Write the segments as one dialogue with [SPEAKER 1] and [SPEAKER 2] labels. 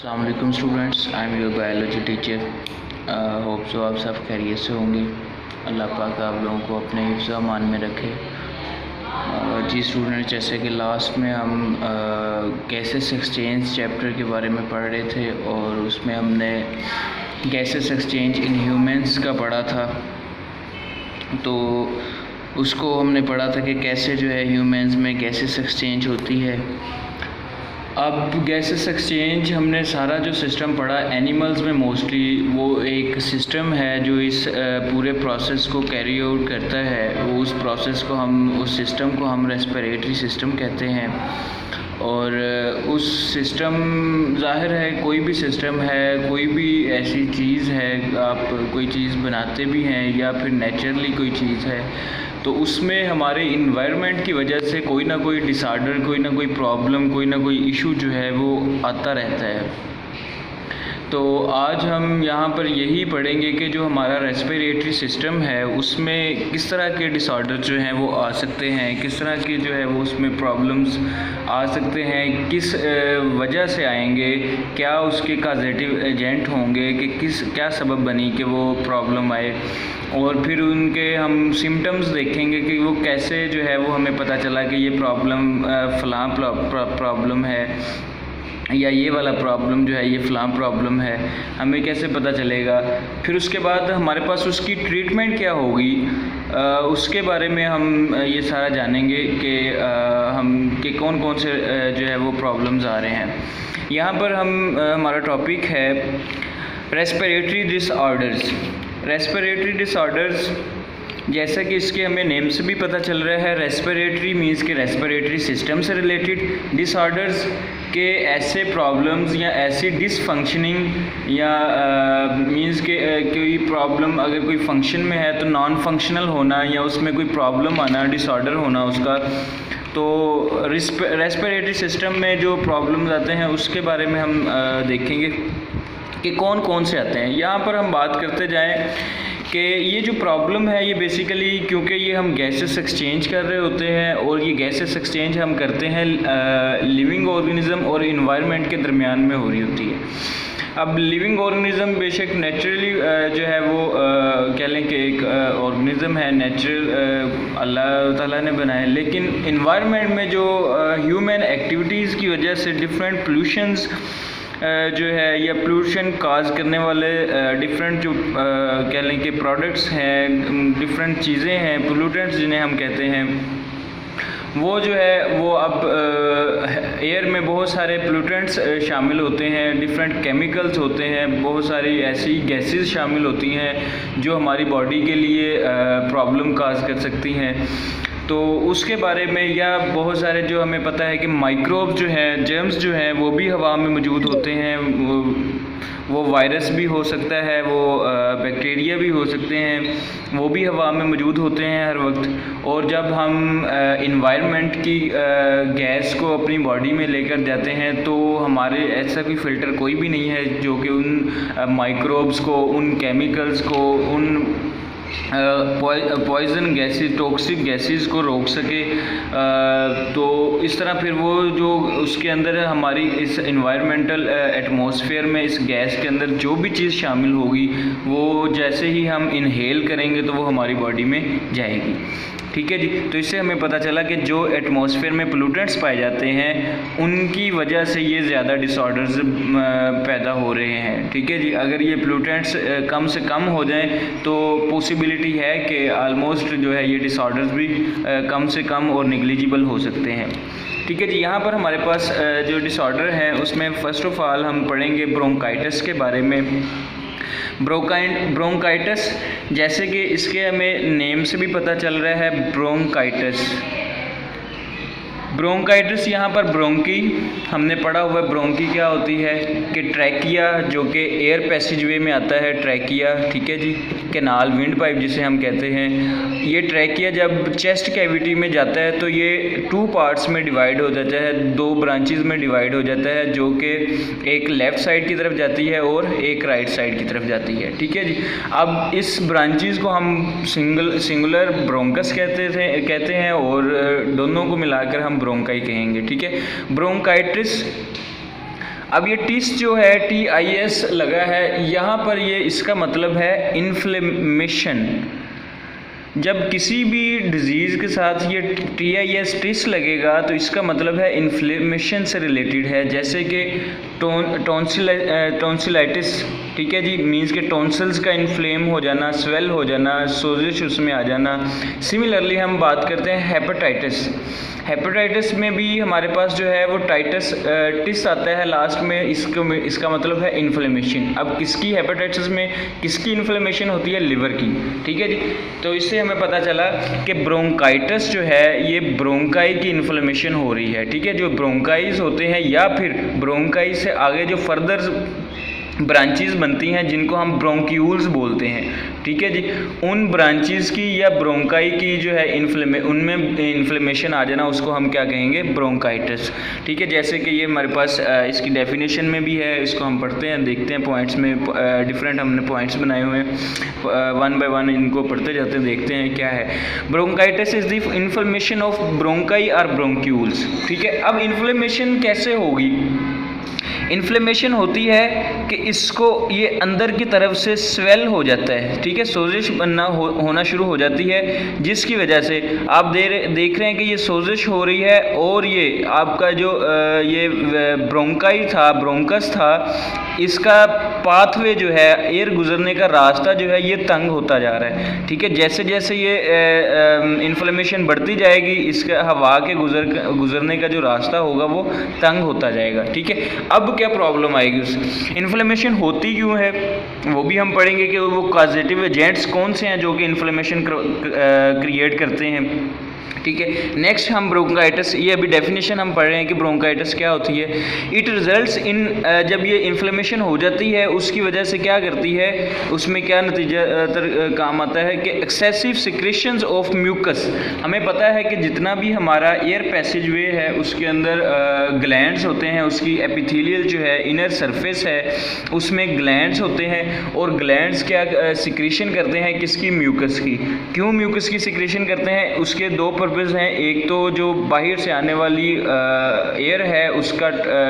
[SPEAKER 1] अस्सलाम वालेकुम students, I am your biology teacher. Hope so आप सब खैरियत से होंगे। अल्लाह पाक आप लोगों को अपने हिफ्ज़ अमान में रखे। जी स्टूडेंट्स, जैसे कि लास्ट में हम गैसेस एक्सचेंज चैप्टर के बारे में पढ़ रहे थे और उसमें हमने गैसेस एक्सचेंज इन ह्यूमंस का पढ़ा था। तो उसको हमने पढ़ा था कि कैसे जो है ह्यूमंस में गैसेस एक्सचेंज होती है। अब गैसेस एक्सचेंज हमने सारा जो सिस्टम पढ़ा एनिमल्स में, मोस्टली वो एक सिस्टम है जो इस पूरे प्रोसेस को कैरी आउट करता है। वो उस प्रोसेस को उस सिस्टम को हम रेस्पिरेटरी सिस्टम कहते हैं। और उस सिस्टम, ज़ाहिर है कोई भी सिस्टम है, कोई भी ऐसी चीज़ है, आप कोई चीज़ बनाते भी हैं या फिर नेचुरली कोई चीज़ है, तो उसमें हमारे इन्वायरमेंट की वजह से कोई ना कोई डिसऑर्डर, कोई ना कोई प्रॉब्लम, कोई ना कोई इशू जो है वो आता रहता है। तो आज हम यहाँ पर यही पढ़ेंगे कि जो हमारा रेस्पिरेटरी सिस्टम है उसमें किस तरह के डिसऑर्डर जो हैं वो आ सकते हैं, किस तरह के जो है वो उसमें प्रॉब्लम्स आ सकते हैं, किस वजह से आएंगे, क्या उसके काजेटिव एजेंट होंगे कि क्या सबब बनी कि वो प्रॉब्लम आए, और फिर उनके हम सिम्टम्स देखेंगे कि वो कैसे जो है वो हमें पता चला कि ये प्रॉब्लम फ़लाँ प्रॉब्लम है या ये वाला प्रॉब्लम जो है ये फ़लाँ प्रॉब्लम है, हमें कैसे पता चलेगा। फिर उसके बाद हमारे पास उसकी ट्रीटमेंट क्या होगी, उसके बारे में हम ये सारा जानेंगे कि कौन कौन से जो है वो प्रॉब्लम्स आ रहे हैं। यहाँ पर हमारा टॉपिक है रेस्पिरेटरी डिसऑर्डर्स। रेस्पिरेटरी डिसऑर्डर्स, जैसा कि इसके हमें नेम से भी पता चल रहा है, रेस्पिरेटरी मीन्स के रेस्पिरेटरी सिस्टम से रिलेटेड, डिसऑर्डर्स के ऐसे प्रॉब्लम्स या ऐसी डिसफंक्शनिंग या मीन्स के कोई प्रॉब्लम अगर कोई फंक्शन में है तो नॉन फंक्शनल होना या उसमें कोई प्रॉब्लम आना, डिसऑर्डर होना उसका। तो रेस्पिरेटरी सिस्टम में जो प्रॉब्लम्स आते हैं उसके बारे में हम देखेंगे कि कौन कौन से आते हैं। यहाँ पर हम बात करते जाएं कि ये जो प्रॉब्लम है ये बेसिकली, क्योंकि ये हम गैसेस एक्सचेंज कर रहे होते हैं और ये गैसेस एक्सचेंज हम करते हैं लिविंग ऑर्गेनिज्म और इन्वायरमेंट के दरमियान में हो रही होती है। अब लिविंग ऑर्गेनिज्म बेशक नेचुरली जो है वो कह लें कि एक ऑर्गेनिज्म है, नेचुरल अल्लाह ताला ने बनाया, लेकिन इन्वायरमेंट में जो ह्यूमन एक्टिविटीज़ की वजह से डिफरेंट पोल्यूशंस जो है या पोल्यूशन काज करने वाले डिफरेंट जो कह लें कि प्रोडक्ट्स हैं, डिफरेंट चीज़ें हैं, पोल्यूटेंट्स जिन्हें हम कहते हैं, वो जो है वो अब एयर में बहुत सारे पोल्यूटेंट्स शामिल होते हैं, डिफरेंट केमिकल्स होते हैं, बहुत सारी ऐसी गैसेस शामिल होती हैं जो हमारी बॉडी के लिए प्रॉब्लम काज कर सकती हैं। तो उसके बारे में, या बहुत सारे जो हमें पता है कि माइक्रोब्स जो हैं, जर्म्स जो हैं, वो भी हवा में मौजूद होते हैं। वो वायरस भी हो सकता है, वो बैक्टीरिया भी हो सकते हैं, वो भी हवा में मौजूद होते हैं हर वक्त। और जब हम इन्वायरमेंट की गैस को अपनी बॉडी में लेकर जाते हैं तो हमारे ऐसा कोई फ़िल्टर कोई भी नहीं है जो कि उन माइक्रोब्स को, उन केमिकल्स को, उन पॉइज़न गैसेस, टॉक्सिक गैसेस को रोक सके। तो इस तरह फिर वो जो उसके अंदर हमारी इस इन्वायरमेंटल एटमॉस्फेयर में, इस गैस के अंदर जो भी चीज़ शामिल होगी वो जैसे ही हम इनहेल करेंगे तो वो हमारी बॉडी में जाएगी। ठीक है जी। तो इससे हमें पता चला कि जो एटमॉस्फेयर में पोल्यूटेंट्स पाए जाते हैं उनकी वजह से ये ज़्यादा डिसऑर्डर्स पैदा हो रहे हैं। ठीक है जी। अगर ये पोल्यूटेंट्स कम से कम हो जाएं तो पॉसिबिलिटी है कि आलमोस्ट जो है ये डिसऑर्डर्स भी कम से कम और निग्लिजिबल हो सकते हैं। ठीक है जी। यहाँ पर हमारे पास जो डिसऑर्डर है उसमें फ़र्स्ट ऑफ़ ऑल हम पढ़ेंगे ब्रोंकाइटिस के बारे में। ब्रोंकाइटिस, जैसे कि इसके हमें नेम से भी पता चल रहा है, ब्रोंकाइटिस। ब्रोंकाइटिस, यहाँ पर ब्रोंकी हमने पढ़ा हुआ है। ब्रोंकी क्या होती है कि ट्रैकिया, जो कि एयर पैसेजवे में आता है, ट्रैकिया, ठीक है जी, कैनाल, विंड पाइप जिसे हम कहते हैं। ये ट्रैकिया जब चेस्ट कैविटी में जाता है तो ये 2 पार्ट्स में डिवाइड हो जाता है, 2 ब्रांचेस में डिवाइड हो जाता है, जो कि एक लेफ़्ट साइड की तरफ जाती है और एक राइट साइड की तरफ जाती है। ठीक है जी। अब इस ब्रांचेस को हम सिंगुलर ब्रोंकस कहते हैं और दोनों को मिलाकर हम ब्रोंकाई कहेंगे। ठीक है। ब्रोंकाइटिस अब ये टिस जो है TIS लगा है यहाँ पर, ये इसका मतलब है इन्फ्लेमेशन। जब किसी भी डिजीज़ के साथ ये TIS टिस लगेगा तो इसका मतलब है इन्फ्लेमेशन से रिलेटेड है, जैसे कि टॉन्सिलाइटिस, ठीक है जी, मींस के टॉन्सिल्स का इन्फ्लेम हो जाना, स्वेल हो जाना, सोजिश उसमें आ जाना। सिमिलरली हम बात करते हैं हेपेटाइटिस। हेपेटाइटिस में भी हमारे पास जो है वो टिस आता है लास्ट में, इसका मतलब है इन्फ्लेमेशन। अब किसकी हेपेटाइटिस में किसकी इन्फ्लेमेशन होती है? लिवर की, ठीक है जी। तो इससे हमें पता चला कि ब्रोंकाइटिस जो है ये ब्रोंकाई की इन्फ्लेमेशन हो रही है, ठीक है। जो ब्रोंकाइज होते हैं या फिर ब्रोंकाई से आगे जो फर्दर ब्रांचेस बनती हैं जिनको हम ब्रोंक्यूल्स बोलते हैं, ठीक है जी, उन ब्रांचेस की या ब्रोंकाई की जो है उनमें इन्फ्लेमेशन आ जाना, उसको हम क्या कहेंगे? ब्रोंकाइटिस, ठीक है। जैसे कि ये हमारे पास इसकी डेफिनेशन में भी है, इसको हम पढ़ते हैं, देखते हैं पॉइंट्स में डिफरेंट हमने पॉइंट्स बनाए हुए हैं, वन बाय वन इनको पढ़ते जाते हैं, देखते हैं क्या है। Bronchitis is the inflammation of bronchi और ब्रोंक्यूल्स, ठीक है। अब इन्फ्लेमेशन कैसे होगी? इन्फ्लेमेशन होती है कि इसको ये अंदर की तरफ से स्वेल हो जाता है, ठीक है, सोजिश बनना होना शुरू हो जाती है, जिसकी वजह से आप देख रहे हैं कि ये सोजिश हो रही है और ये आपका जो ये ब्रोंकाई था, ब्रोंकस था, इसका पाथवे जो है, एयर गुजरने का रास्ता जो है ये तंग होता जा रहा है, ठीक है। जैसे जैसे ये इन्फ्लेमेशन बढ़ती जाएगी, इसका हवा के गुजरने का जो रास्ता होगा वो तंग होता जाएगा, ठीक है। अब क्या प्रॉब्लम आएगी? उस इन्फ्लेमेशन होती क्यों है वो भी हम पढ़ेंगे कि वो कॉजेटिव एजेंट्स कौन से हैं जो कि इन्फ्लेमेशन क्रिएट करते हैं, ठीक है। नेक्स्ट हम ब्रोंकाइटिस, ये अभी डेफिनेशन हम पढ़ रहे हैं कि ब्रोंकाइटिस क्या होती है। इट रिजल्ट्स इन, जब ये इन्फ्लेमेशन हो जाती है उसकी वजह से क्या करती है, उसमें क्या नतीजा काम आता है कि एक्सेसिव सिक्रेशंस ऑफ म्यूकस। हमें पता है कि जितना भी हमारा एयर पैसेज वे है उसके अंदर ग्लैंड्स होते हैं, उसकी एपिथेलियल जो है इनर सरफेस है उसमें ग्लैंड्स होते हैं, और ग्लैंड्स क्या सिक्रेशन करते हैं? किसकी? म्यूकस की। क्यों म्यूकस की सिक्रेशन करते हैं? उसके दो पर्पज़ हैं। एक तो जो बाहर से आने वाली एयर है उसका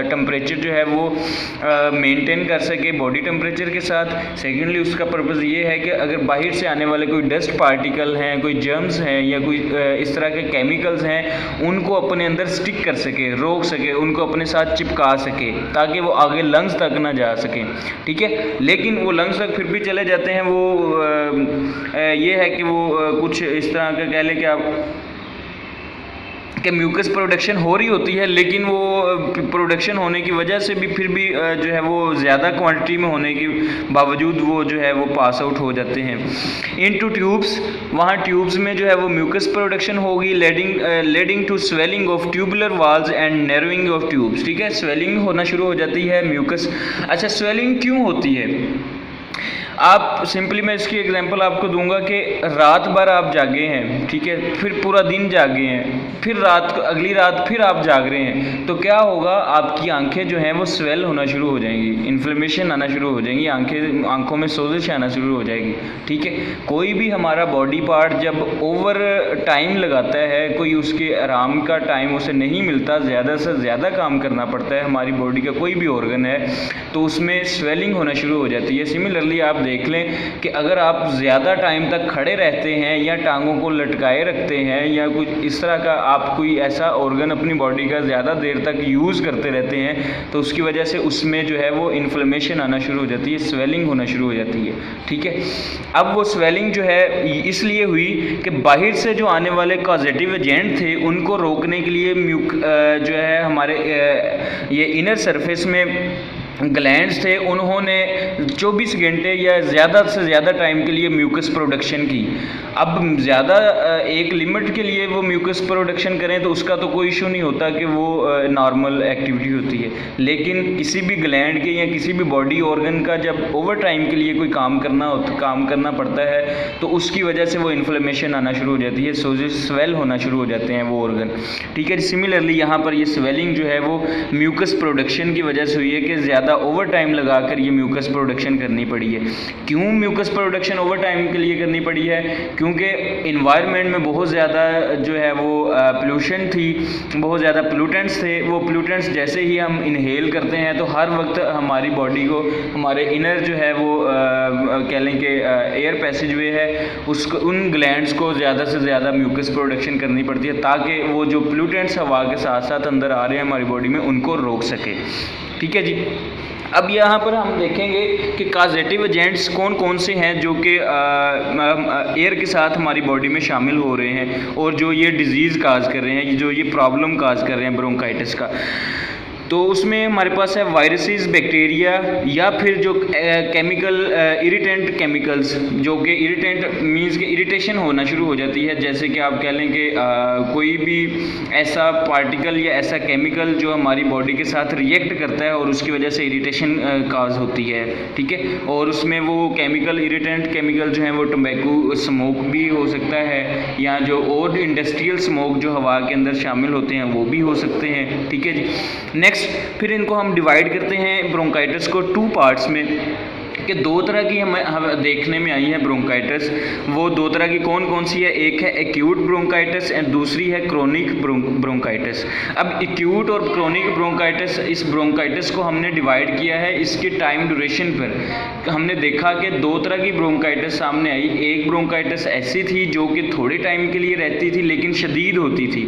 [SPEAKER 1] टेम्परेचर जो है वो मेंटेन कर सके बॉडी टेम्परेचर के साथ। सेकेंडली उसका पर्पज़ ये है कि अगर बाहर से आने वाले कोई डस्ट पार्टिकल हैं, कोई जर्म्स हैं या कोई इस तरह के केमिकल्स हैं, उनको अपने अंदर स्टिक कर सके, रोक सके, उनको अपने साथ चिपका सके ताकि वो आगे लंग्स तक ना जा सकें, ठीक है। लेकिन वो लंग्स तक फिर भी चले जाते हैं। वो ये है कि वो कुछ इस तरह का कह लें कि आप कि म्यूकस प्रोडक्शन हो रही होती है, लेकिन वो प्रोडक्शन होने की वजह से भी फिर भी जो है वो ज़्यादा क्वांटिटी में होने के बावजूद वो जो है वो पास आउट हो जाते हैं इनटू ट्यूब्स। वहाँ ट्यूब्स में जो है वो म्यूकस प्रोडक्शन होगी, leading to swelling of tubular walls and narrowing of tubes, ठीक है। स्वेलिंग होना शुरू हो जाती है म्यूकस। अच्छा, स्वेलिंग क्यों होती है? आप सिंपली, मैं इसकी एग्जांपल आपको दूंगा कि रात भर आप जागे हैं, ठीक है, फिर पूरा दिन जागे हैं, फिर अगली रात फिर आप जाग रहे हैं, तो क्या होगा? आपकी आंखें जो हैं वो स्वेल होना शुरू हो जाएंगी, इन्फ्लेमेशन आना शुरू हो जाएंगी, आंखों में सोजिश आना शुरू हो जाएगी, ठीक है। कोई भी हमारा बॉडी पार्ट जब ओवर टाइम लगाता है, कोई उसके आराम का टाइम उसे नहीं मिलता, ज़्यादा से ज़्यादा काम करना पड़ता है, हमारी बॉडी का कोई भी ऑर्गन है, तो उसमें स्वेलिंग होना शुरू हो जाती है। सिमिलरली आप देख लें कि अगर आप ज़्यादा टाइम तक खड़े रहते हैं या टांगों को लटकाए रखते हैं या कुछ इस तरह का आप कोई ऐसा ऑर्गन अपनी बॉडी का ज़्यादा देर तक यूज़ करते रहते हैं, तो उसकी वजह से उसमें जो है वो इन्फ्लेमेशन आना शुरू हो जाती है, स्वेलिंग होना शुरू हो जाती है, ठीक है। अब वो स्वेलिंग जो है इसलिए हुई कि बाहर से जो आने वाले कॉजेटिव एजेंट थे उनको रोकने के लिए जो है हमारे ये इनर सरफेस में ग्लैंड्स थे, उन्होंने 24 घंटे या ज़्यादा से ज़्यादा टाइम के लिए म्यूकस प्रोडक्शन की। अब ज़्यादा एक लिमिट के लिए वो म्यूकस प्रोडक्शन करें तो उसका तो कोई इशू नहीं होता कि वो नॉर्मल एक्टिविटी होती है, लेकिन किसी भी ग्लैंड के या किसी भी बॉडी ऑर्गन का जब ओवर टाइम के लिए कोई काम करना पड़ता है तो उसकी वजह से वो इन्फ्लेमेशन आना शुरू हो जाती है, स्वेल होना शुरू हो जाते हैं वो ऑर्गन, ठीक है। सिमिलरली यहाँ पर ये स्वेलिंग जो है वो म्यूकस प्रोडक्शन की वजह से हुई है कि ज़्यादा ज़्यादा ओवर टाइम लगा कर ये म्यूकस प्रोडक्शन करनी पड़ी है। क्यों म्यूकस प्रोडक्शन ओवर टाइम के लिए करनी पड़ी है? क्योंकि इन्वायरमेंट में बहुत ज़्यादा जो है वो पोल्यूशन थी, बहुत ज़्यादा पोल्यूटेंट्स थे। वो पोल्यूटेंट्स जैसे ही हम इनहेल करते हैं तो हर वक्त हमारी बॉडी को, हमारे इनर जो है वो कह लें कि एयर पैसेजवे है, उसको, उन ग्लैंड्स को ज़्यादा से ज़्यादा म्यूकस प्रोडक्शन करनी पड़ती है ताकि वो जो पोल्यूटेंट्स हवा के साथ साथ अंदर आ रहे हैं हमारी बॉडी में उनको रोक सके। ठीक है जी। अब यहाँ पर हम देखेंगे कि काजेटिव एजेंट्स कौन कौन से हैं जो कि एयर के साथ हमारी बॉडी में शामिल हो रहे हैं और जो ये डिज़ीज़ काज कर रहे हैं, जो ये प्रॉब्लम काज कर रहे हैं ब्रोंकाइटिस का। तो उसमें हमारे पास है वायरसेस, बैक्टीरिया, या फिर जो केमिकल इरिटेंट केमिकल्स, जो कि इरिटेंट मींस कि इरिटेशन होना शुरू हो जाती है। जैसे कि आप कह लें कि कोई भी ऐसा पार्टिकल या ऐसा केमिकल जो हमारी बॉडी के साथ रिएक्ट करता है और उसकी वजह से इरिटेशन काज होती है। ठीक है। और उसमें वो केमिकल, इरिटेंट केमिकल जो हैं वो टोबैको स्मोक भी हो सकता है, या जो और इंडस्ट्रियल स्मोक जो हवा के अंदर शामिल होते हैं वो भी हो सकते हैं। ठीक है जी। नेक्स्ट फिर इनको हम डिवाइड करते हैं ब्रोंकाइटिस को 2 पार्ट्स में, कि 2 तरह की हमें देखने में आई है ब्रोंकाइटिस। वो 2 तरह की कौन कौन सी है? एक है एक्यूट ब्रोंकाइटिस एंड दूसरी है क्रोनिक ब्रोंकाइटिस। अब एक्यूट और क्रोनिक ब्रोंकाइटिस, इस ब्रोंकाइटिस को हमने डिवाइड किया है इसके टाइम ड्यूरेशन पर। हमने देखा कि 2 तरह की ब्रोंकाइटिस सामने आई। एक ब्रोंकाइटिस ऐसी थी जो कि थोड़े टाइम के लिए रहती थी लेकिन शदीद होती थी।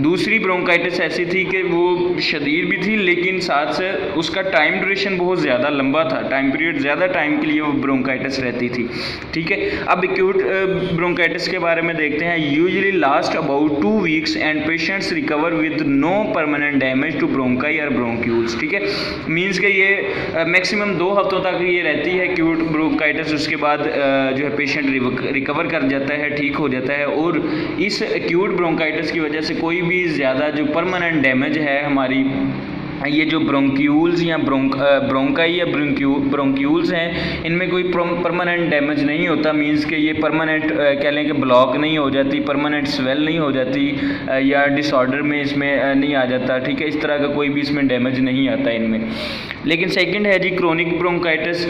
[SPEAKER 1] दूसरी ब्रोंकाइटिस ऐसी थी कि वो शदीद भी थी लेकिन साथ से उसका टाइम ड्यूरेशन बहुत ज़्यादा लंबा था, टाइम पीरियड ज़्यादा टाइम के लिए वो ब्रोंकाइटिस रहती थी। ठीक है। अब एक्यूट ब्रोंकाइटिस के बारे में देखते हैं। Usually last about 2 weeks and patients recover with no permanent damage to bronchi और ब्रोंक्यूल्स। ठीक है। मींस कि ये मैक्सिमम 2 हफ्तों तक ये रहती है एक्यूट ब्रोंकाइटिस। उसके बाद जो है पेशेंट रिकवर कर जाता है, ठीक हो जाता है। और इस एक्यूट ब्रोंकाइटिस की वजह से कोई भी ज़्यादा जो परमानेंट डैमेज है हमारी, ये जो ब्रोंक्यूल्स या ब्रोंकाई या ब्रोंक्यूल्स हैं, इनमें कोई परमानेंट डैमेज नहीं होता। मींस कि ये परमानेंट कह लें कि ब्लॉक नहीं हो जाती, परमानेंट स्वेल नहीं हो जाती, या डिसऑर्डर में इसमें नहीं आ जाता। ठीक है। इस तरह का कोई भी इसमें डैमेज नहीं आता इनमें। लेकिन सेकंड है जी क्रोनिक ब्रोंकाइटिस।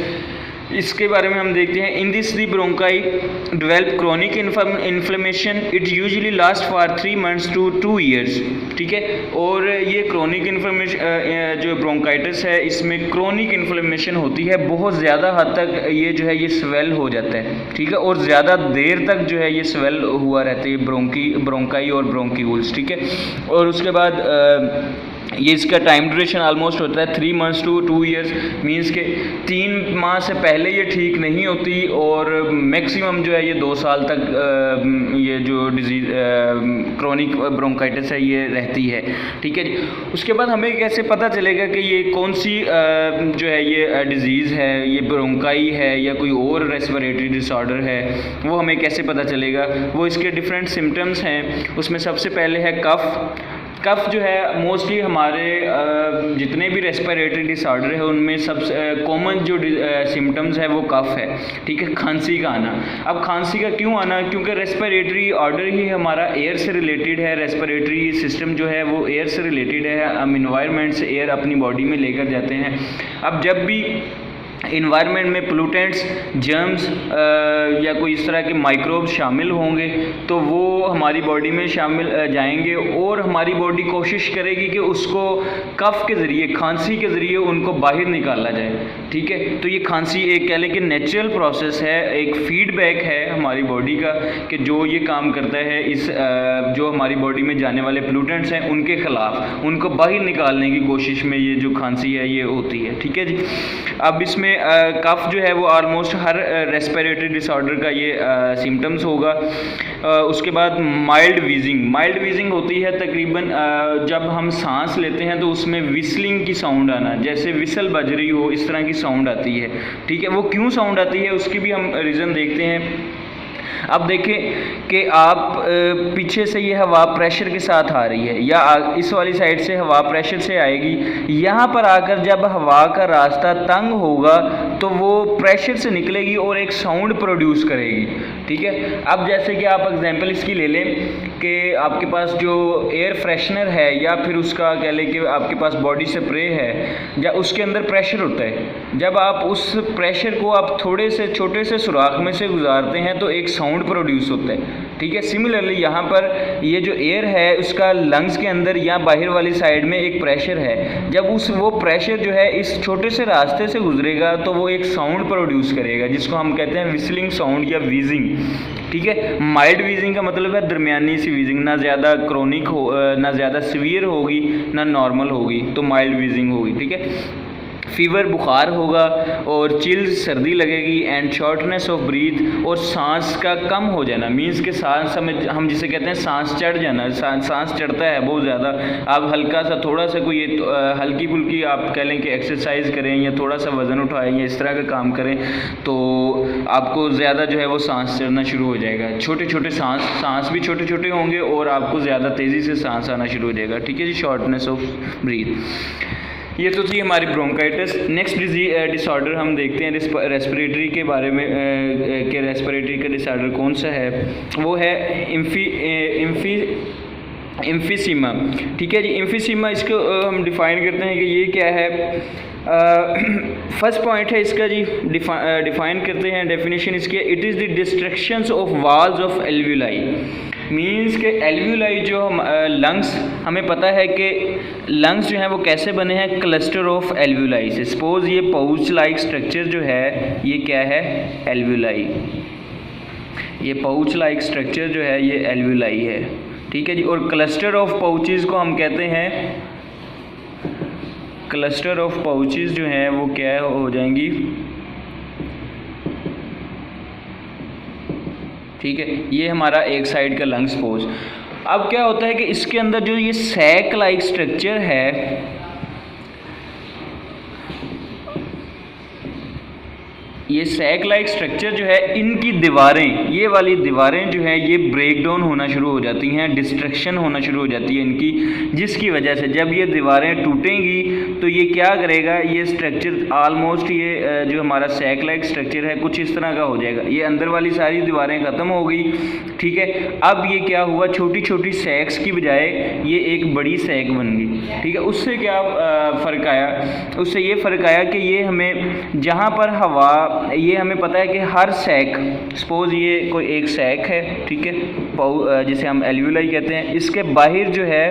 [SPEAKER 1] इसके बारे में हम देखते हैं। In this the bronchi develop chronic inflammation, it usually last for 3 months to 2 years. ठीक है। और ये क्रोनिक इन्फ्लेमेशन जो ब्रोंकाइटिस है, इसमें क्रोनिक इन्फ्लेमेशन होती है, बहुत ज़्यादा हद तक ये जो है ये स्वेल हो जाता है। ठीक है। और ज़्यादा देर तक जो है ये स्वेल हुआ रहती है ब्रोंकाई और ब्रोंक्यूल्स। ठीक है। और उसके बाद ये इसका टाइम ड्यूरेशन ऑलमोस्ट होता है 3 मंथ्स टू 2 ईयर्स। मींस के 3 माह से पहले ये ठीक नहीं होती और मैक्सिमम जो है ये 2 साल तक ये जो डिजीज़ क्रोनिक ब्रोंकाइटिस है ये रहती है। ठीक है जी। उसके बाद हमें कैसे पता चलेगा कि ये कौन सी जो है ये डिज़ीज़ है, ये ब्रोंकाई है या कोई और रेस्पिरेटरी डिसऑर्डर है, वो हमें कैसे पता चलेगा? वो इसके डिफरेंट सिम्टम्स हैं। उसमें सबसे पहले है कफ़ जो है मोस्टली हमारे जितने भी रेस्पिरेटरी डिसऑर्डर है उनमें सबसे कॉमन जो सिम्टम्स है वो कफ़ है। ठीक है। खांसी का आना। अब खांसी का क्यों आना? क्योंकि रेस्पिरेटरी ऑर्डर ही हमारा एयर से रिलेटेड है। रेस्पिरेटरी सिस्टम जो है वो एयर से रिलेटेड है। हम इन्वायरमेंट से एयर अपनी बॉडी में लेकर जाते हैं। अब जब भी इन्वायरमेंट में पोल्यूटेंट्स, जर्म्स या कोई इस तरह के माइक्रोब्स शामिल होंगे तो वो हमारी बॉडी में शामिल जाएंगे और हमारी बॉडी कोशिश करेगी कि उसको कफ़ के ज़रिए, खांसी के ज़रिए उनको बाहर निकाला जाए। ठीक है। तो ये खांसी एक कह लें कि नेचुरल प्रोसेस है, एक फीडबैक है हमारी बॉडी का कि जो ये काम करता है इस जो हमारी बॉडी में जाने वाले पोल्यूटेंट्स हैं उनके ख़िलाफ़, उनको बाहर निकालने की कोशिश में ये जो खांसी है ये होती है। ठीक है जी। अब इसमें कफ़ जो है वो ऑलमोस्ट हर रेस्पिरेटरी डिसऑर्डर का ये सिम्टम्स होगा। उसके बाद माइल्ड वीजिंग होती है तकरीबन जब हम सांस लेते हैं तो उसमें विस्लिंग की साउंड आना, जैसे विसल बज रही हो इस तरह की साउंड आती है। ठीक है। वो क्यों साउंड आती है उसकी भी हम रीज़न देखते हैं। अब देखें कि आप पीछे से ये हवा प्रेशर के साथ आ रही है या इस वाली साइड से हवा प्रेशर से आएगी। यहाँ पर आकर जब हवा का रास्ता तंग होगा तो वो प्रेशर से निकलेगी और एक साउंड प्रोड्यूस करेगी।
[SPEAKER 2] ठीक है। अब जैसे कि आप एग्जांपल इसकी ले लें कि आपके पास जो एयर फ्रेशनर है या फिर उसका कह लें कि आपके पास बॉडी स्प्रे है या उसके अंदर प्रेशर होता है। जब आप उस प्रेशर को आप थोड़े से छोटे से सुराख में से गुजारते हैं तो एक साउंड प्रोड्यूस होता है, ठीक है। सिमिलरली यहाँ पर ये जो एयर है उसका लंग्स के अंदर या बाहर वाली साइड में एक प्रेशर है। जब वो प्रेशर जो है इस छोटे से रास्ते से गुजरेगा तो वो एक साउंड प्रोड्यूस करेगा जिसको हम कहते हैं विस्लिंग साउंड या वीजिंग, ठीक है। माइल्ड वीजिंग का मतलब है दरमियानी सी वीजिंग, ना ज़्यादा क्रोनिक हो, ना ज़्यादा सीवियर होगी, ना नॉर्मल होगी, तो माइल्ड वीजिंग होगी, ठीक है। फीवर बुखार होगा और चिल्स सर्दी लगेगी एंड शॉर्टनेस ऑफ ब्रीथ और सांस का कम हो जाना, मीन्स के सांस हम जिसे कहते हैं सांस चढ़ जाना, सांस चढ़ता है बहुत ज़्यादा। आप हल्का सा थोड़ा सा कोई हल्की फुल्की आप कह लें कि एक्सरसाइज करें या थोड़ा सा वज़न उठाएं या इस तरह का काम करें तो आपको ज़्यादा जो है वो सांस चढ़ना शुरू हो जाएगा। छोटे छोटे सांस भी छोटे छोटे होंगे और आपको ज़्यादा तेज़ी से सांस आना शुरू हो जाएगा, ठीक है जी। शॉर्टनेस ऑफ ब्रीथ, ये तो थी हमारी ब्रोंकाइटिस। नेक्स्ट डिसऑर्डर हम देखते हैं रेस्पिरेटरी के बारे में कि रेस्पिरेटरी का डिसऑर्डर कौन सा है। वो है एम्फीसीमा, ठीक है जी। एम्फीसीमा इसको हम डिफ़ाइन करते हैं कि ये क्या है। फर्स्ट पॉइंट है इसका जी, डिफ़ाइन करते हैं डेफिनेशन इसकी, it is the destructions of walls of alveoli. Means के एल्वुलाई जो लंग्स, हमें पता है कि लंग्स जो हैं वो कैसे बने हैं, क्लस्टर ऑफ एल्वुलाई से। सपोज ये पाउच लाइक स्ट्रक्चर जो है ये क्या है, एल्वुलाई। ये पाउच लाइक स्ट्रक्चर जो है ये एल्वुलाई है, ठीक है जी। और क्लस्टर ऑफ पाउचेस को हम कहते हैं, क्लस्टर ऑफ पाउचेस जो हैं वो क्या हो जाएंगी, ठीक है। ये हमारा एक साइड का लंग्स पोज। अब क्या होता है कि इसके अंदर जो ये सैक लाइक स्ट्रक्चर है, ये सैक लाइक स्ट्रक्चर जो है इनकी दीवारें, ये वाली दीवारें जो हैं ये ब्रेक डाउन होना शुरू हो जाती हैं, डिस्ट्रक्शन होना शुरू हो जाती है इनकी, जिसकी वजह से जब ये दीवारें टूटेंगी तो ये क्या करेगा, ये स्ट्रक्चर ऑलमोस्ट ये जो हमारा सैक लाइक स्ट्रक्चर है कुछ इस तरह का हो जाएगा। ये अंदर वाली सारी दीवारें ख़त्म हो गई, ठीक है। अब ये क्या हुआ, छोटी छोटी सैक्स की बजाय ये एक बड़ी सैक बन गई, ठीक है। उससे क्या फ़र्क आया, उससे ये फ़र्क आया कि ये हमें जहाँ पर हवा, ये हमें पता है कि हर सैक, सपोज ये कोई एक सैक है, ठीक है, जिसे हम एल्वुलाई कहते हैं, इसके बाहर जो है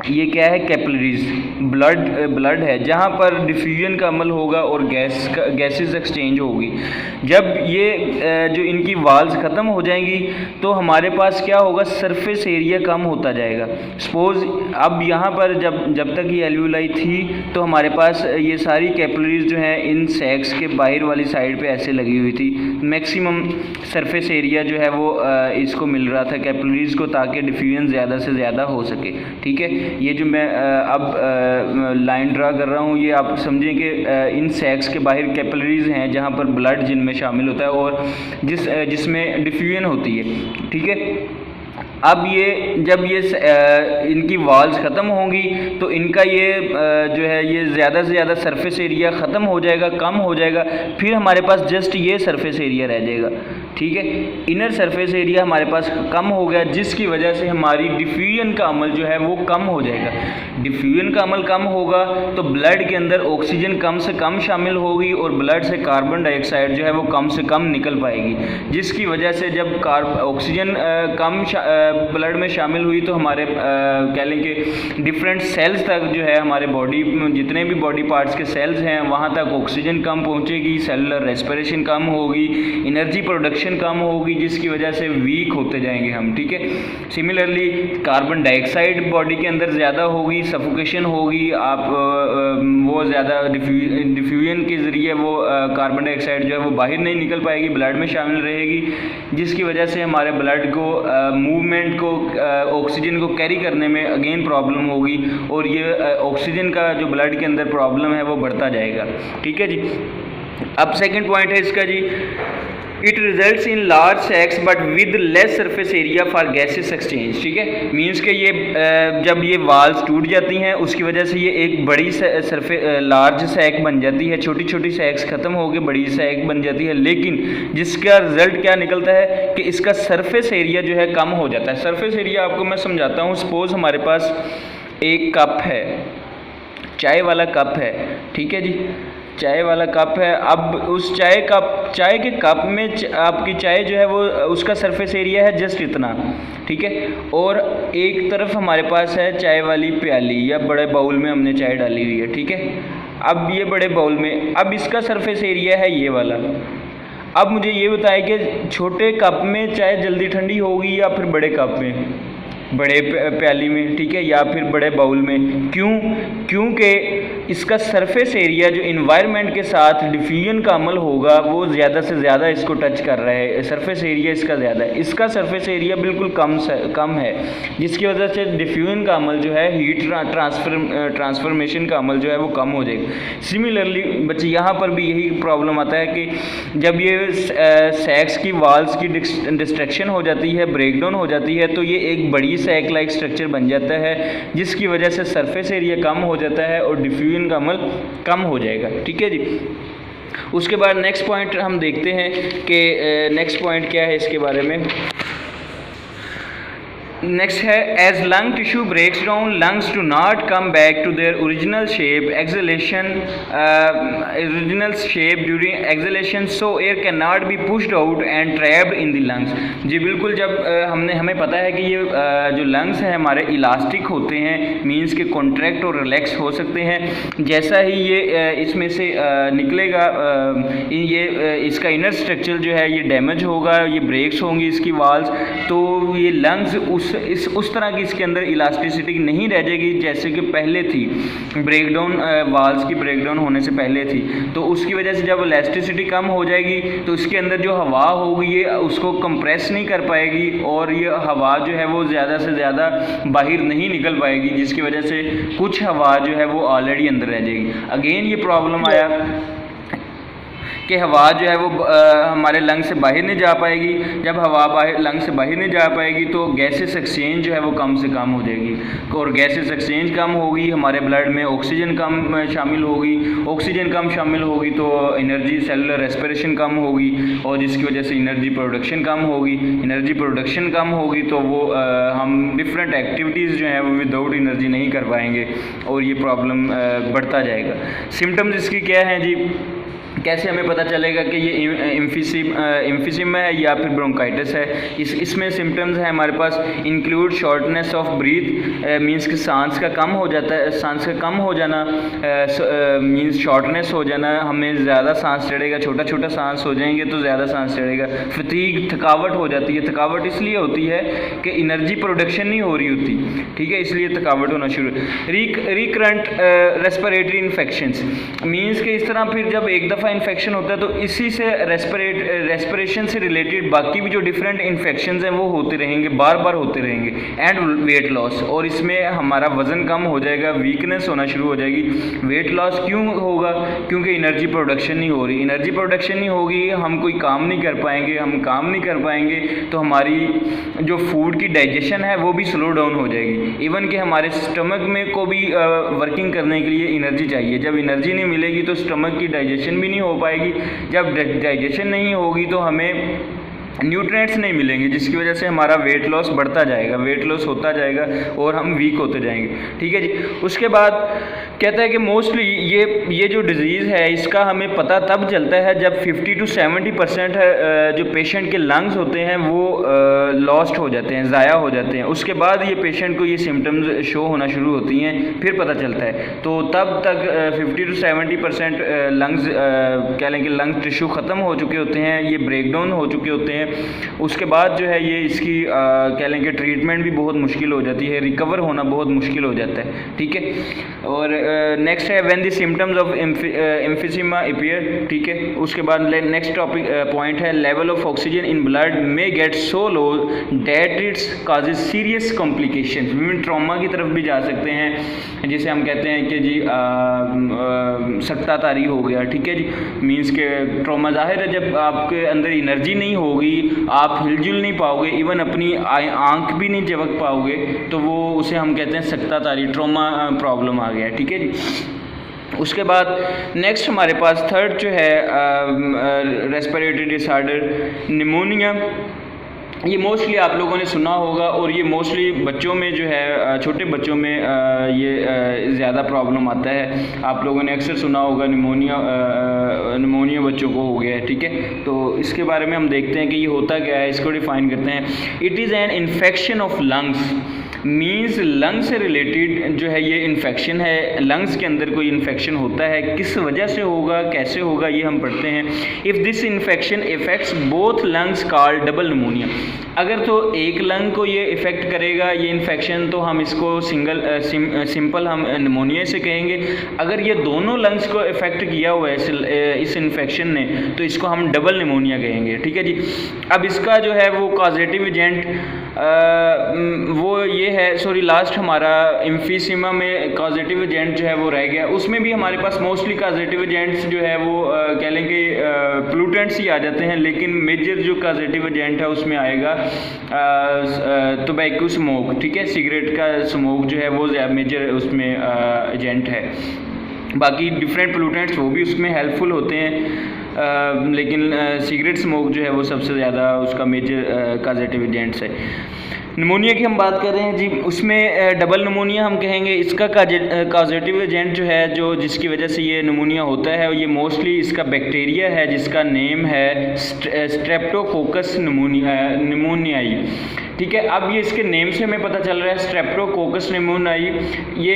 [SPEAKER 2] ये क्या है, कैपिलरीज, ब्लड है जहाँ पर डिफ्यूजन का अमल होगा और गैसेस एक्सचेंज होगी। जब ये जो इनकी वाल्स ख़त्म हो जाएंगी तो हमारे पास क्या होगा, सरफेस एरिया कम होता जाएगा। सपोज अब यहाँ पर जब तक ये एल्वुलाई थी तो हमारे पास ये सारी कैपिलरीज जो हैं इन सैक्स के बाहर वाली साइड पे ऐसे लगी हुई थी। मैक्सिमम सरफेस एरिया जो है वो इसको मिल रहा था कैपिलरीज को, ताकि डिफ्यूजन ज़्यादा से ज़्यादा हो सके, ठीक है। ये जो मैं अब लाइन ड्रा कर रहा हूँ ये आप समझें कि इन सैक्स के बाहर कैपिलरीज हैं जहाँ पर ब्लड जिनमें शामिल होता है और जिसमें डिफ्यूजन होती है, ठीक है। अब ये जब ये इनकी वाल्स ख़त्म होंगी तो इनका ये जो है ये ज़्यादा से ज़्यादा सरफेस एरिया ख़त्म हो जाएगा, कम हो जाएगा, फिर हमारे पास जस्ट ये सरफेस एरिया रह जाएगा, ठीक है। इनर सरफेस एरिया हमारे पास कम हो गया, जिसकी वजह से हमारी डिफ्यूजन का अमल जो है वो कम हो जाएगा। डिफ्यूजन का अमल कम होगा तो ब्लड के अंदर ऑक्सीजन कम से कम शामिल होगी और ब्लड से कार्बन डाइऑक्साइड जो है वो कम से कम निकल पाएगी, जिसकी वजह से जब ऑक्सीजन कम ब्लड में शामिल हुई तो हमारे कह लें कि डिफरेंट सेल्स तक जो है हमारे बॉडी में जितने भी बॉडी पार्ट्स के सेल्स हैं वहाँ तक ऑक्सीजन कम पहुँचेगी, सेलुलर रेस्पिरेशन कम होगी, एनर्जी प्रोडक्शन कम होगी, जिसकी वजह से वीक होते जाएंगे हम, ठीक है। सिमिलरली कार्बन डाइऑक्साइड बॉडी के अंदर ज़्यादा होगी, सफोकेशन होगी, आप वो ज़्यादा डिफ्यूजन के ज़रिए वो कार्बन डाइऑक्साइड जो है वो बाहर नहीं निकल पाएगी, ब्लड में शामिल रहेगी, जिसकी वजह से हमारे ब्लड को मूवमेंट को ऑक्सीजन को कैरी करने में अगेन प्रॉब्लम होगी और ये ऑक्सीजन का जो ब्लड के अंदर प्रॉब्लम है वो बढ़ता जाएगा, ठीक है जी। अब सेकंड पॉइंट है इसका जी, it results in large sacs but with less surface area for gases exchange. ठीक है, मींस के ये जब ये वाल्स टूट जाती हैं उसकी वजह से ये एक बड़ी लार्ज सैक बन जाती है, छोटी छोटी सैक्स ख़त्म होकर बड़ी सैक बन जाती है, लेकिन जिसका रिजल्ट क्या निकलता है कि इसका सरफेस एरिया जो है कम हो जाता है। सरफेस एरिया आपको मैं समझाता हूँ। सपोज़ हमारे पास एक कप है, चाय वाला कप है, ठीक है जी, चाय वाला कप है। अब उस चाय के कप में आपकी चाय जो है वो उसका सरफेस एरिया है जस्ट इतना, ठीक है। और एक तरफ हमारे पास है चाय वाली प्याली या बड़े बाउल में हमने चाय डाली हुई है, ठीक है। अब ये बड़े बाउल में, अब इसका सरफेस एरिया है ये वाला। अब मुझे ये बताएं कि छोटे कप में चाय जल्दी ठंडी होगी या फिर बड़े कप में, बड़े प्याली में, ठीक है, या फिर बड़े बाउल में। क्योंकि इसका सरफेस एरिया जो इन्वायरमेंट के साथ डिफ्यूजन का अमल होगा वो ज़्यादा से ज़्यादा इसको टच कर रहा है, सरफेस एरिया इसका ज़्यादा है, इसका सरफेस एरिया बिल्कुल कम है, जिसकी वजह से डिफ्यूजन का अमल जो है, हीट ट्रांसफॉर्मेशन का अमल जो है वो कम हो जाएगा। सिमिलरली बच्चे यहाँ पर भी यही प्रॉब्लम आता है कि जब ये सैक्स की वाल्स की डिस्ट्रक्शन हो जाती है, ब्रेकडाउन हो जाती है, तो ये एक बड़ी सैक लाइक स्ट्रक्चर बन जाता है, जिसकी वजह से सरफेस एरिया कम हो जाता है और डिफ्यूजन का अमल कम हो जाएगा, ठीक है जी। उसके बाद नेक्स्ट पॉइंट हम देखते हैं कि नेक्स्ट पॉइंट क्या है इसके बारे में। नेक्स्ट है as lung tissue breaks down lungs to not come back to their original shape during exhalation, so air can not be pushed out and trapped in the lungs. जी बिल्कुल, जब हमें पता है कि ये जो लंग्स हैं हमारे इलास्टिक होते हैं, मींस के कॉन्ट्रैक्ट और रिलैक्स हो सकते हैं। जैसा ही ये इसमें से निकलेगा इसका इनर स्ट्रक्चर जो है ये डैमेज होगा, ये ब्रेक्स होंगी इसकी वाल्स, तो ये लंग्स उस तरह की इसके अंदर इलास्टिसिटी नहीं रह जाएगी जैसे कि पहले थी, ब्रेकडाउन वाल्स की ब्रेकडाउन होने से पहले थी। तो उसकी वजह से जब इलास्टिसिटी कम हो जाएगी तो इसके अंदर जो हवा होगी ये उसको कंप्रेस नहीं कर पाएगी और ये हवा जो है वो ज़्यादा से ज़्यादा बाहर नहीं निकल पाएगी, जिसकी वजह से कुछ हवा जो है वो ऑलरेडी अंदर रह जाएगी। अगेन ये प्रॉब्लम आया कि हवा जो है वो हमारे लंग से बाहर नहीं जा पाएगी। जब हवा लंग से बाहर नहीं जा पाएगी तो गैसेस एक्सचेंज जो है वो कम से कम हो जाएगी, और गैसेस एक्सचेंज कम होगी, हमारे ब्लड में ऑक्सीजन कम शामिल होगी, ऑक्सीजन कम शामिल होगी तो एनर्जी सेलुलर रेस्पिरेशन कम होगी, और जिसकी वजह से एनर्जी प्रोडक्शन कम होगी। एनर्जी प्रोडक्शन कम होगी तो वो हम डिफरेंट एक्टिविटीज़ जो हैं वो विदाउट एनर्जी नहीं कर पाएंगे और ये प्रॉब्लम बढ़ता जाएगा। सिम्टम्स इसकी क्या हैं जी, कैसे हमें पता चलेगा कि ये एम्फिसीमा है या फिर ब्रोंकाइटिस है। इसमें सिम्टम्स है हमारे पास include shortness of breath, means कि सांस का कम हो जाता है, सांस का कम हो जाना, मींस शॉर्टनेस हो जाना, हमें ज़्यादा सांस चढ़ेगा, छोटा छोटा सांस हो जाएंगे तो ज़्यादा सांस चढ़ेगा। फटीग थकावट हो जाती है, थकावट इसलिए होती है कि एनर्जी प्रोडक्शन नहीं हो रही होती, ठीक है, इसलिए थकावट होना शुरू। रिकरेंट रेस्पिरेटरी इन्फेक्शंस, मींस कि इस तरह फिर जब एक दफ़ा इन्फेक्शन होता है तो इसी से रेस्पिरेशन से रिलेटेड बाकी भी जो डिफरेंट इन्फेक्शंस हैं वो होते रहेंगे, बार बार होते रहेंगे। एंड वेट लॉस, और इसमें हमारा वज़न कम हो जाएगा, वीकनेस होना शुरू हो जाएगी। वेट लॉस क्यों होगा? क्योंकि एनर्जी प्रोडक्शन नहीं हो रही, एनर्जी प्रोडक्शन नहीं होगी, हम कोई काम नहीं कर पाएंगे, हम काम नहीं कर पाएंगे तो हमारी जो फूड की डाइजेशन है वो भी स्लो डाउन हो जाएगी। इवन कि हमारे स्टमक में को भी वर्किंग करने के लिए एनर्जी चाहिए, जब एनर्जी नहीं मिलेगी तो स्टमक की डाइजेशन भी नहीं हो पाएगी, जब डाइजेशन नहीं होगी तो हमें न्यूट्रिएंट्स नहीं मिलेंगे, जिसकी वजह से हमारा वेट लॉस बढ़ता जाएगा, वेट लॉस होता जाएगा और हम वीक होते जाएंगे, ठीक है जी। उसके बाद कहता है कि मोस्टली ये जो डिज़ीज़ है इसका हमें पता तब चलता है जब 50 to 70% जो पेशेंट के लंग्स होते हैं वो लॉस्ट हो जाते हैं, ज़ाया हो जाते हैं। उसके बाद ये पेशेंट को ये सिम्टम्स शो होना शुरू होती हैं, फिर पता चलता है। तो तब तक 50 to 70% लंग्स कह लें कि लंग्स टिश्यू ख़त्म हो चुके होते हैं, ये ब्रेक डाउन हो चुके होते हैं हैं उसके बाद जो है ये इसकी कह लें कि ट्रीटमेंट भी बहुत मुश्किल हो जाती है, रिकवर होना बहुत मुश्किल हो जाता है, ठीक है। और नेक्स्ट है when the symptoms of emphysema appear, ठीक है। उसके बाद नेक्स्ट टॉपिक पॉइंट है level of oxygen in blood may get so low that it's causes serious complication. Trauma की तरफ भी जा सकते हैं, जिसे हम कहते हैं कि जी सट्टा तारी हो गया, ठीक है जी। मीन्स के ट्रॉमा जाहिर है जब आपके अंदर एनर्जी नहीं होगी, आप हिलजुल नहीं पाओगे, इवन अपनी आंख भी नहीं झपक पाओगे, तो वो उसे हम कहते हैं सट्टा तारी, ट्रॉमा प्रॉब्लम आ गया, ठीक है जी। उसके बाद नेक्स्ट हमारे पास थर्ड जो है रेस्पिरेटरी डिसऑर्डर निमोनिया। ये मोस्टली आप लोगों ने सुना होगा और ये मोस्टली बच्चों में जो है छोटे बच्चों में ये ज़्यादा प्रॉब्लम आता है। आप लोगों ने अक्सर सुना होगा निमोनिया बच्चों को हो गया है, ठीक है। तो इसके बारे में हम देखते हैं कि ये होता क्या है, इसको डिफाइन करते हैं। It is an infection of lungs, means lungs से रिलेटेड जो है ये इन्फेक्शन है, लंग्स के अंदर कोई इन्फेक्शन होता है, किस वजह से होगा, कैसे होगा, ये हम पढ़ते हैं। If this infection effects both lungs called double pneumonia. अगर तो एक लंग को ये इफ़ेक्ट करेगा ये इन्फेक्शन, तो हम इसको सिंपल हम निमोनिया से कहेंगे। अगर ये दोनों लंग्स को इफ़ेक्ट किया हुआ है इस इन्फेक्शन ने, तो इसको हम डबल निमोनिया कहेंगे, ठीक है जी। अब इसका जो है वो कॉजेटिव एजेंट वो ये है, सॉरी लास्ट हमारा एम्फीसीमा में कॉजेटिव एजेंट जो है वो रह गया। उसमें भी हमारे पास मोस्टली कॉजेटिव एजेंट्स जो है वो कह लेंगे पोल्यूटेंट्स ही आ जाते हैं, लेकिन मेजर जो कॉजेटिव एजेंट है उसमें आएगा टोबैको स्मोक, ठीक है। सिगरेट का स्मोक जो है वो मेजर उसमें एजेंट है। बाकी डिफरेंट पोल्यूटेंट्स वो भी उसमें हेल्पफुल होते हैं, लेकिन सिगरेट स्मोक जो है वो सबसे ज़्यादा उसका मेजर कॉजेटिव एजेंट्स है। निमोनिया की हम बात कर रहे हैं जी, उसमें डबल निमोनिया हम कहेंगे। इसका कॉजेटिव एजेंट जो है जो जिसकी वजह से ये निमोनिया होता है, ये मोस्टली इसका बैक्टीरिया है जिसका नेम है स्ट्रेप्टोकोकस निमोनियाई, ठीक है। अब ये इसके नेम से हमें पता चल रहा है स्ट्रेप्टोकोकस निमोनियाई, ये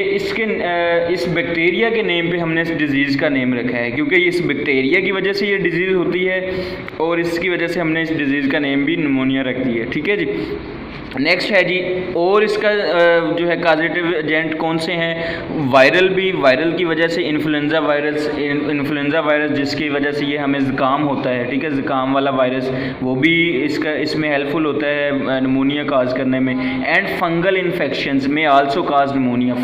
[SPEAKER 2] इस बैक्टीरिया के नेम पे हमने इस डिज़ीज़ का नेम रखा है, क्योंकि इस बैक्टीरिया की वजह से ये डिज़ीज़ होती है और इसकी वजह से हमने इस डिज़ीज़ का नेम भी निमोनिया रख दिया है, ठीक है जी। नेक्स्ट है जी, और इसका जो है कॉजेटिव एजेंट कौन से हैं? वायरल भी, वायरल की वजह से इन्फ्लुएंजा वायरस जिसकी वजह से ये हमें ज़ुकाम होता है, ठीक है, ज़ुकाम वाला वायरस, वो भी इसमें हेल्पफुल होता है निमोनिया काज करने में। एंड फंगल इन्फेक्शंस में आल्सो काज निमोनिया,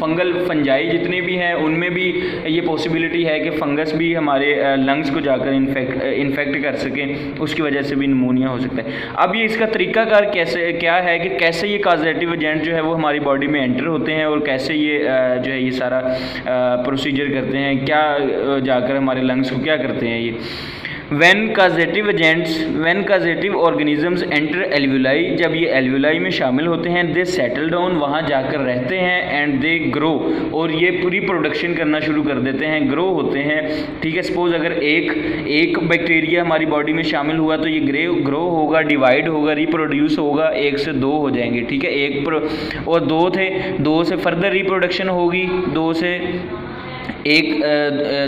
[SPEAKER 2] फंजाई जितने भी हैं उनमें भी ये पॉसिबिलिटी है कि फंगस भी हमारे लंग्स को जाकर इन्फेक्ट कर सकें, उसकी वजह से भी निमोनिया हो सकता है। अब ये इसका तरीकाकार क्या है कि कैसे ये कॉजेटिव एजेंट जो है वो हमारी बॉडी में एंटर होते हैं और कैसे ये जो है ये सारा प्रोसीजर करते हैं, क्या जाकर हमारे लंग्स को क्या करते हैं ये। when causative organisms enter alveoli, जब ये एल्वुलाई में शामिल होते हैं, दे सेटल डाउन, वहाँ जाकर रहते हैं, एंड दे ग्रो, और ये रिप्रोडक्शन करना शुरू कर देते हैं, ग्रो होते हैं, ठीक है। सपोज अगर एक बैक्टीरिया हमारी बॉडी में शामिल हुआ तो ये ग्रो होगा, डिवाइड होगा, रिप्रोड्यूस होगा, 1 से 2 हो जाएंगे, ठीक है। और 2 थे, 2 से फर्दर रिप्रोडक्शन होगी, 2 से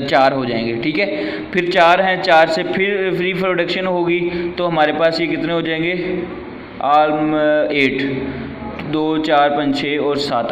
[SPEAKER 2] 4 हो जाएंगे, ठीक है। फिर 4 हैं, 4 से फिर रिप्रोडक्शन होगी, तो हमारे पास ये कितने हो जाएंगे? 8, 2, 4, 5, 6 और 7, 8।